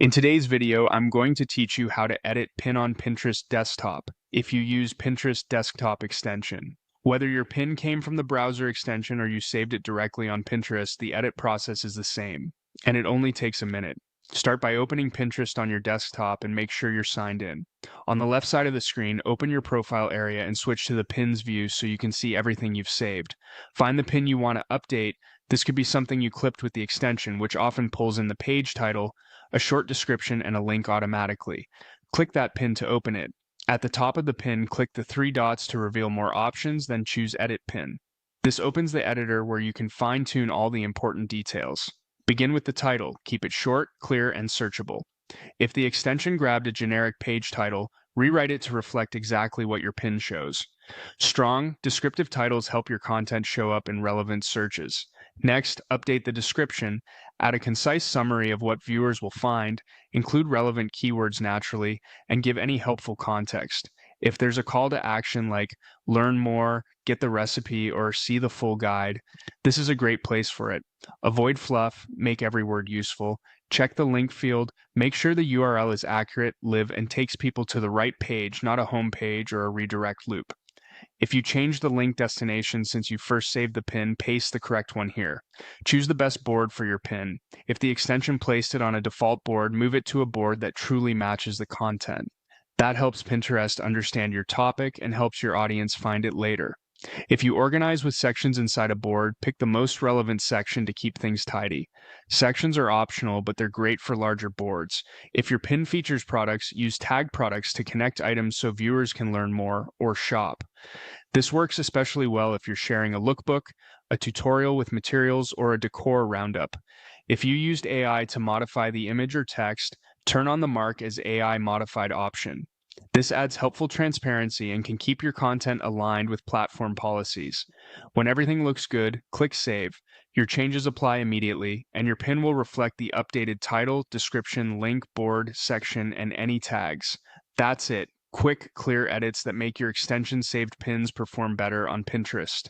In today's video, I'm going to teach you how to edit pin on Pinterest desktop if you use Pinterest desktop extension. Whether your pin came from the browser extension or you saved it directly on Pinterest, the edit process is the same, and it only takes a minute. Start by opening Pinterest on your desktop and make sure you're signed in. On the left side of the screen, open your profile area and switch to the pins view so you can see everything you've saved. Find the pin you want to update. This could be something you clipped with the extension, which often pulls in the page title, a short description, and a link automatically. Click that pin to open it. At the top of the pin, click the three dots to reveal more options, then choose Edit Pin. This opens the editor where you can fine-tune all the important details. Begin with the title. Keep it short, clear, and searchable. If the extension grabbed a generic page title, rewrite it to reflect exactly what your pin shows. Strong, descriptive titles help your content show up in relevant searches. Next, update the description. Add a concise summary of what viewers will find, include relevant keywords naturally, and give any helpful context. If there's a call to action like learn more, get the recipe, or see the full guide, this is a great place for it. Avoid fluff, make every word useful. Check the link field, make sure the URL is accurate, live, and takes people to the right page, not a home page or a redirect loop. If you change the link destination since you first saved the pin, paste the correct one here. Choose the best board for your pin. If the extension placed it on a default board, move it to a board that truly matches the content. That helps Pinterest understand your topic and helps your audience find it later. If you organize with sections inside a board, pick the most relevant section to keep things tidy. Sections are optional, but they're great for larger boards. If your pin features products, use tag products to connect items so viewers can learn more or shop. This works especially well if you're sharing a lookbook, a tutorial with materials, or a decor roundup. If you used AI to modify the image or text, turn on the Mark as AI Modified option. This adds helpful transparency and can keep your content aligned with platform policies. When everything looks good, click Save. Your changes apply immediately, and your pin will reflect the updated title, description, link, board, section, and any tags. That's it. Quick, clear edits that make your extension saved pins perform better on Pinterest.